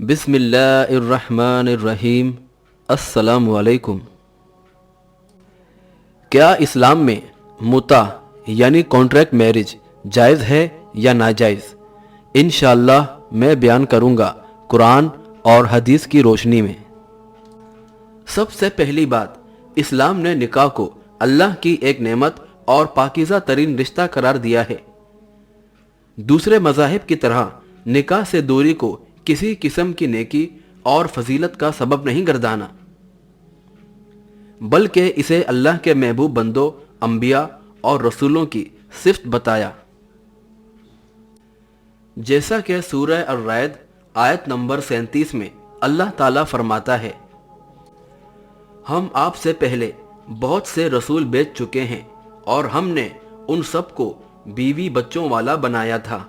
بسم اللہ الرحمن الرحیم۔ السلام علیکم۔ کیا اسلام میں متع یعنی کانٹریکٹ میرج جائز ہے یا ناجائز؟ انشاءاللہ میں بیان کروں گا قرآن اور حدیث کی روشنی میں۔ سب سے پہلی بات، اسلام نے نکاح کو اللہ کی ایک نعمت اور پاکیزہ ترین رشتہ قرار دیا ہے۔ دوسرے مذاہب کی طرح نکاح سے دوری کو کسی قسم کی نیکی اور فضیلت کا سبب نہیں گردانا، بلکہ اسے اللہ کے محبوب بندوں، انبیاء اور رسولوں کی صفت بتایا۔ جیسا کہ سورہ الرعد آیت نمبر 37 میں اللہ تعالیٰ فرماتا ہے، ہم آپ سے پہلے بہت سے رسول بھیج چکے ہیں اور ہم نے ان سب کو بیوی بچوں والا بنایا تھا۔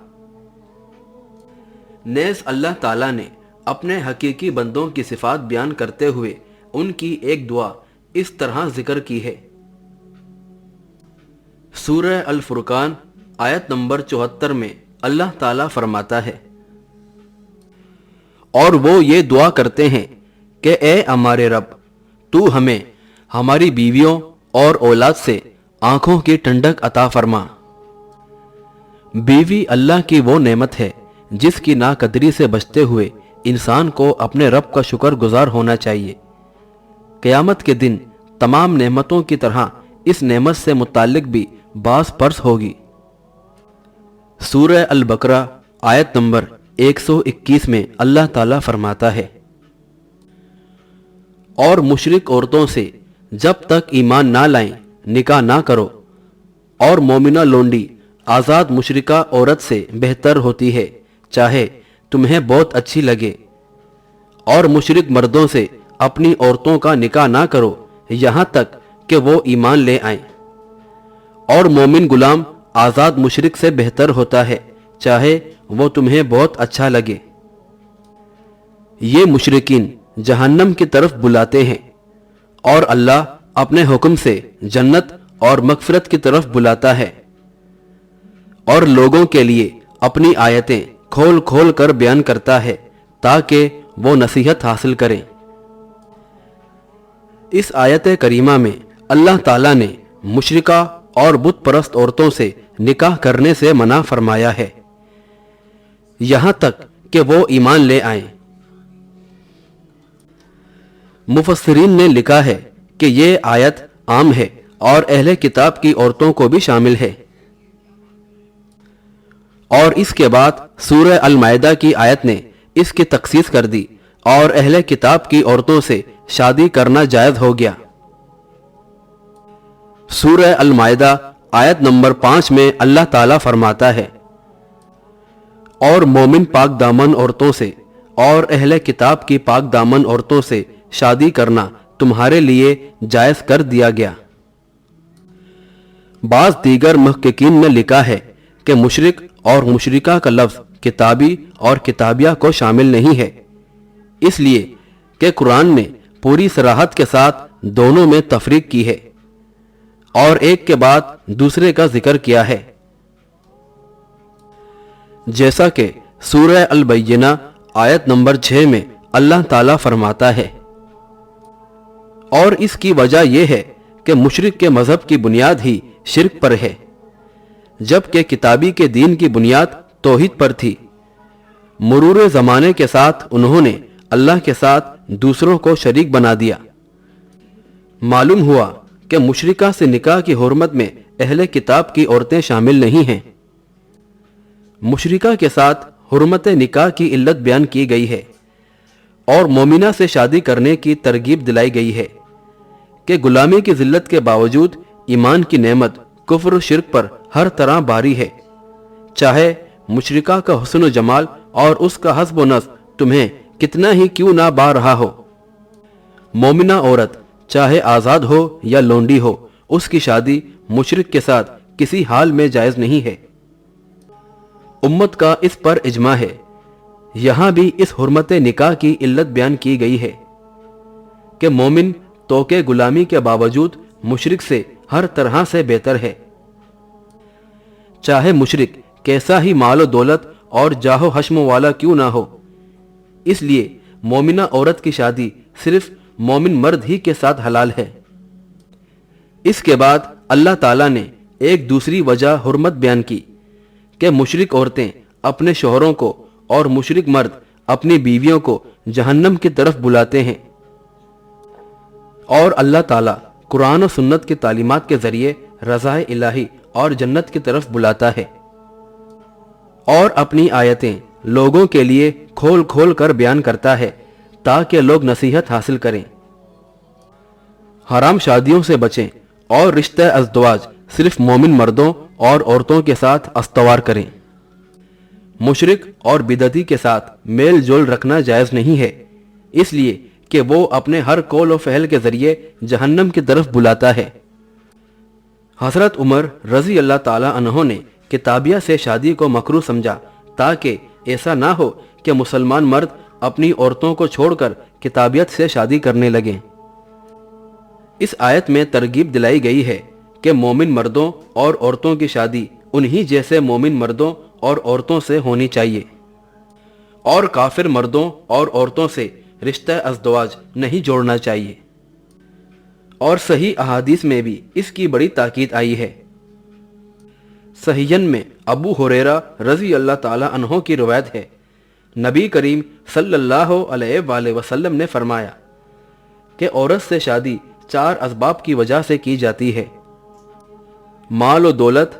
نیز اللہ تعالیٰ نے اپنے حقیقی بندوں کی صفات بیان کرتے ہوئے ان کی ایک دعا اس طرح ذکر کی ہے۔ سورہ الفرقان آیت نمبر 74 میں اللہ تعالیٰ فرماتا ہے، اور وہ یہ دعا کرتے ہیں کہ اے ہمارے رب، تو ہمیں ہماری بیویوں اور اولاد سے آنکھوں کی ٹھنڈک عطا فرما۔ بیوی اللہ کی وہ نعمت ہے جس کی ناقدری سے بچتے ہوئے انسان کو اپنے رب کا شکر گزار ہونا چاہیے۔ قیامت کے دن تمام نعمتوں کی طرح اس نعمت سے متعلق بھی باز پرس ہوگی۔ سورہ البقرہ آیت نمبر 121 میں اللہ تعالیٰ فرماتا ہے، اور مشرک عورتوں سے جب تک ایمان نہ لائیں نکاح نہ کرو، اور مومنہ لونڈی آزاد مشرکہ عورت سے بہتر ہوتی ہے چاہے تمہیں بہت اچھی لگے، اور مشرک مردوں سے اپنی عورتوں کا نکاح نہ کرو یہاں تک کہ وہ ایمان لے آئیں، اور مومن غلام آزاد مشرک سے بہتر ہوتا ہے چاہے وہ تمہیں بہت اچھا لگے۔ یہ مشرکین جہنم کی طرف بلاتے ہیں، اور اللہ اپنے حکم سے جنت اور مغفرت کی طرف بلاتا ہے، اور لوگوں کے لیے اپنی آیتیں کھول کھول کر بیان کرتا ہے تاکہ وہ نصیحت حاصل کریں۔ اس آیت کریمہ میں اللہ تعالیٰ نے مشرکہ اور بت پرست عورتوں سے نکاح کرنے سے منع فرمایا ہے یہاں تک کہ وہ ایمان لے آئیں۔ مفسرین نے لکھا ہے کہ یہ آیت عام ہے اور اہل کتاب کی عورتوں کو بھی شامل ہے، اور اس کے بعد سورہ المائدہ کی آیت نے اس کی تخصیص کر دی اور اہل کتاب کی عورتوں سے شادی کرنا جائز ہو گیا۔ سورہ المائدہ آیت نمبر 5 میں اللہ تعالیٰ فرماتا ہے، اور مومن پاک دامن عورتوں سے اور اہل کتاب کی پاک دامن عورتوں سے شادی کرنا تمہارے لیے جائز کر دیا گیا۔ بعض دیگر محققین نے لکھا ہے کہ مشرک اور مشرکہ کا لفظ کتابی اور کتابیہ کو شامل نہیں ہے، اس لیے کہ قرآن نے پوری صراحت کے ساتھ دونوں میں تفریق کی ہے اور ایک کے بعد دوسرے کا ذکر کیا ہے، جیسا کہ سورہ البینہ آیت نمبر 6 میں اللہ تعالیٰ فرماتا ہے، اور اس کی وجہ یہ ہے کہ مشرک کے مذہب کی بنیاد ہی شرک پر ہے، جبکہ کتابی کے دین کی بنیاد توحید پر تھی۔ مرور زمانے کے ساتھ انہوں نے اللہ کے ساتھ دوسروں کو شریک بنا دیا۔ معلوم ہوا کہ مشرکہ سے نکاح کی حرمت میں اہل کتاب کی عورتیں شامل نہیں ہیں۔ مشرکہ کے ساتھ حرمت نکاح کی علت بیان کی گئی ہے اور مومنہ سے شادی کرنے کی ترغیب دلائی گئی ہے کہ غلامی کی ذلت کے باوجود ایمان کی نعمت کفر و شرک پر ہر طرح باری ہے، چاہے مشرکہ کا حسن و جمال اور اس کا حسب و نسب تمہیں کتنا ہی کیوں نہ با رہا ہو۔ مومنہ عورت چاہے آزاد ہو یا لونڈی ہو، اس کی شادی مشرک کے ساتھ کسی حال میں جائز نہیں ہے۔ امت کا اس پر اجماع ہے۔ یہاں بھی اس حرمت نکاح کی علت بیان کی گئی ہے کہ مومن توقع غلامی کے باوجود مشرک سے ہر طرح سے بہتر ہے، چاہے مشرک کیسا ہی مال و دولت اور جاہ و حشم والا کیوں نہ ہو۔ اس لیے مومنہ عورت کی شادی صرف مومن مرد ہی کے ساتھ حلال ہے۔ اس کے بعد اللہ تعالیٰ نے ایک دوسری وجہ حرمت بیان کی کہ مشرک عورتیں اپنے شوہروں کو اور مشرک مرد اپنی بیویوں کو جہنم کی طرف بلاتے ہیں، اور اللہ تعالیٰ قرآن و سنت کی تعلیمات کے ذریعے رضا الہی اور جنت کی طرف بلاتا ہے، اور اپنی آیتیں لوگوں کے لیے کھول کھول کر بیان کرتا ہے تاکہ لوگ نصیحت حاصل کریں۔ حرام شادیوں سے بچیں اور رشتہ ازدواج صرف مومن مردوں اور عورتوں کے ساتھ استوار کریں۔ مشرک اور بدعتی کے ساتھ میل جول رکھنا جائز نہیں ہے، اس لیے کہ وہ اپنے ہر قول و فعل کے ذریعے جہنم کی طرف بلاتا ہے۔ حضرت عمر رضی اللہ تعالی عنہ نے کتابیہ سے شادی کو مکروہ سمجھا تاکہ ایسا نہ ہو کہ مسلمان مرد اپنی عورتوں کو چھوڑ کر کتابیت سے شادی کرنے لگیں۔ اس آیت میں ترغیب دلائی گئی ہے کہ مومن مردوں اور عورتوں کی شادی انہی جیسے مومن مردوں اور عورتوں سے ہونی چاہیے، اور کافر مردوں اور عورتوں سے رشتہ ازدواج نہیں جوڑنا چاہیے، اور صحیح احادیث میں بھی اس کی بڑی تاکید آئی ہے۔ صحیحین میں ابو ہریرہ رضی اللہ تعالی عنہ کی روایت ہے، نبی کریم صلی اللہ علیہ وآلہ وسلم نے فرمایا کہ عورت سے شادی 4 اسباب کی وجہ سے کی جاتی ہے: مال و دولت،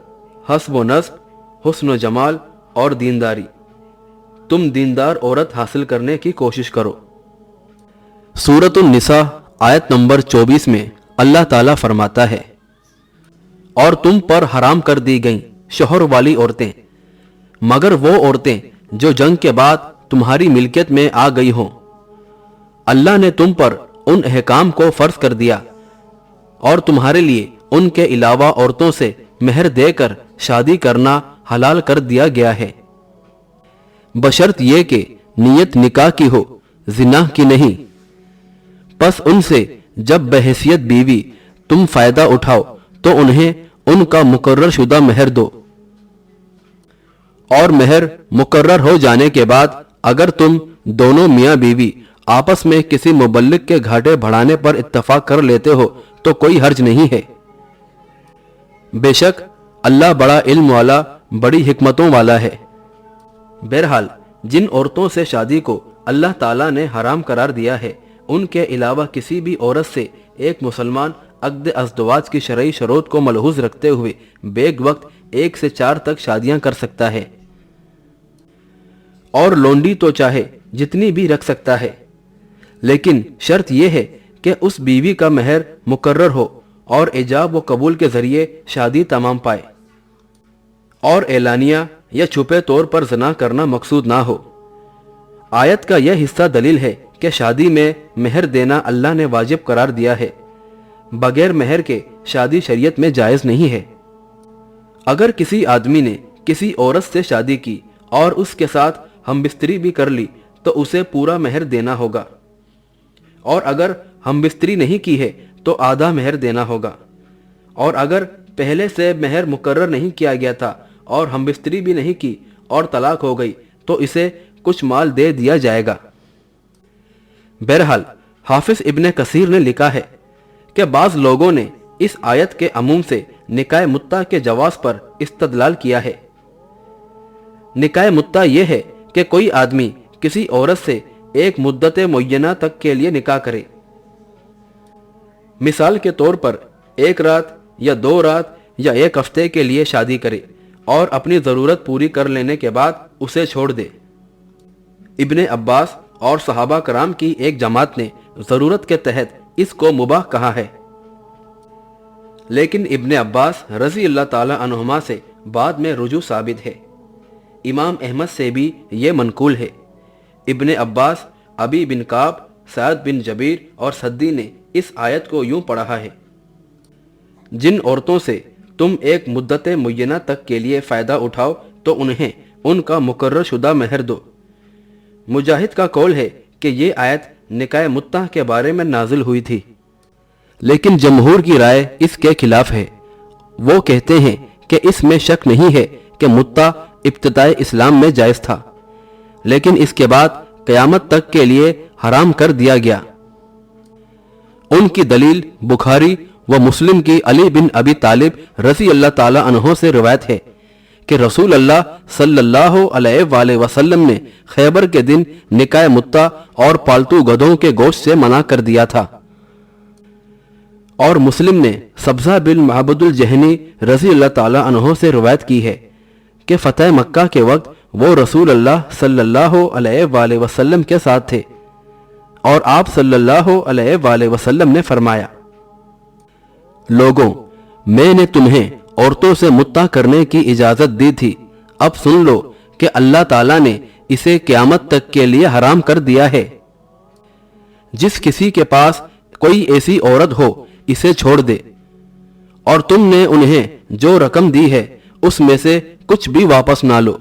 حسب و نسب، حسن و جمال اور دینداری۔ تم دیندار عورت حاصل کرنے کی کوشش کرو۔ سورۃ النساء آیت نمبر 24 میں اللہ تعالیٰ فرماتا ہے، اور تم پر حرام کر دی گئیں شوہر والی عورتیں مگر وہ عورتیں جو جنگ کے بعد تمہاری ملکیت میں آ گئی ہوں۔ اللہ نے تم پر ان احکام کو فرض کر دیا اور تمہارے لیے ان کے علاوہ عورتوں سے مہر دے کر شادی کرنا حلال کر دیا گیا ہے، بشرط یہ کہ نیت نکاح کی ہو، زنا کی نہیں۔ پس ان سے جب بحیثیت بیوی تم فائدہ اٹھاؤ تو انہیں ان کا مقرر شدہ مہر دو، اور مہر مقرر ہو جانے کے بعد اگر تم دونوں میاں بیوی آپس میں کسی مبلغ کے گھاٹے بڑھانے پر اتفاق کر لیتے ہو تو کوئی حرج نہیں ہے۔ بے شک اللہ بڑا علم والا، بڑی حکمتوں والا ہے۔ بہرحال جن عورتوں سے شادی کو اللہ تعالیٰ نے حرام قرار دیا ہے، ان کے علاوہ کسی بھی عورت سے ایک مسلمان عقد ازدواج کی شرعی شروط کو ملحوظ رکھتے ہوئے بیک وقت 1 سے 4 تک شادیاں کر سکتا ہے، اور لونڈی تو چاہے جتنی بھی رکھ سکتا ہے، لیکن شرط یہ ہے کہ اس بیوی کا مہر مقرر ہو اور ایجاب و قبول کے ذریعے شادی تمام پائے، اور اعلانیہ یا چھپے طور پر زنا کرنا مقصود نہ ہو۔ آیت کا یہ حصہ دلیل ہے کہ شادی میں مہر دینا اللہ نے واجب قرار دیا ہے، بغیر مہر کے شادی شریعت میں جائز نہیں ہے۔ اگر کسی آدمی نے کسی عورت سے شادی کی اور اس کے ساتھ ہم بستری بھی کر لی تو اسے پورا مہر دینا ہوگا، اور اگر ہم بستری نہیں کی ہے تو آدھا مہر دینا ہوگا، اور اگر پہلے سے مہر مقرر نہیں کیا گیا تھا اور ہم بستری بھی نہیں کی اور طلاق ہو گئی تو اسے کچھ مال دے دیا جائے گا۔ بہرحال حافظ ابن کثیر نے لکھا ہے کہ بعض لوگوں نے اس آیت کے عموم سے نکاح متع کے جواز پر استدلال کیا ہے۔ نکاح متع یہ ہے کہ کوئی آدمی کسی عورت سے ایک مدت معینہ تک کے لیے نکاح کرے، مثال کے طور پر 1 رات یا 2 رات یا 1 ہفتے کے لیے شادی کرے اور اپنی ضرورت پوری کر لینے کے بعد اسے چھوڑ دے۔ ابن عباس اور صحابہ کرام کی ایک جماعت نے ضرورت کے تحت اس کو مباح کہا ہے، لیکن ابن عباس رضی اللہ تعالی عنہما سے بعد میں رجوع ثابت ہے۔ امام احمد سے بھی یہ منقول ہے۔ ابن عباس، ابی بن کعب، سعد بن جبیر اور سدی نے اس آیت کو یوں پڑھا ہے: جن عورتوں سے تم ایک مدت معینہ تک کے لیے فائدہ اٹھاؤ تو انہیں ان کا مقرر شدہ مہر دو۔ مجاہد کا قول ہے کہ یہ آیت نکاح متع کے بارے میں نازل ہوئی تھی، لیکن جمہور کی رائے اس کے خلاف ہے۔ وہ کہتے ہیں کہ اس میں شک نہیں ہے کہ متع ابتدائے اسلام میں جائز تھا، لیکن اس کے بعد قیامت تک کے لیے حرام کر دیا گیا۔ ان کی دلیل بخاری و مسلم کی علی بن ابی طالب رضی اللہ تعالی عنہ سے روایت ہے کہ رسول اللہ صلی اللہ علیہ وآلہ وسلم نے خیبر کے دن نکاح متع اور پالتو گدھوں کے گوشت سے منع کر دیا تھا۔ اور مسلم نے سبزہ بن معبد الجہنی رضی اللہ تعالی عنہ سے روایت کی ہے کہ فتح مکہ کے وقت وہ رسول اللہ صلی اللہ علیہ وآلہ وسلم کے ساتھ تھے اور آپ صلی اللہ علیہ وآلہ وسلم نے فرمایا، لوگوں، میں نے تمہیں عورتوں سے متع کرنے کی اجازت دی تھی، اب سن لو کہ اللہ تعالیٰ نے اسے قیامت تک کے لیے حرام کر دیا ہے۔ جس کسی کے پاس کوئی ایسی عورت ہو اسے چھوڑ دے، اور تم نے انہیں جو رقم دی ہے اس میں سے کچھ بھی واپس نہ لو۔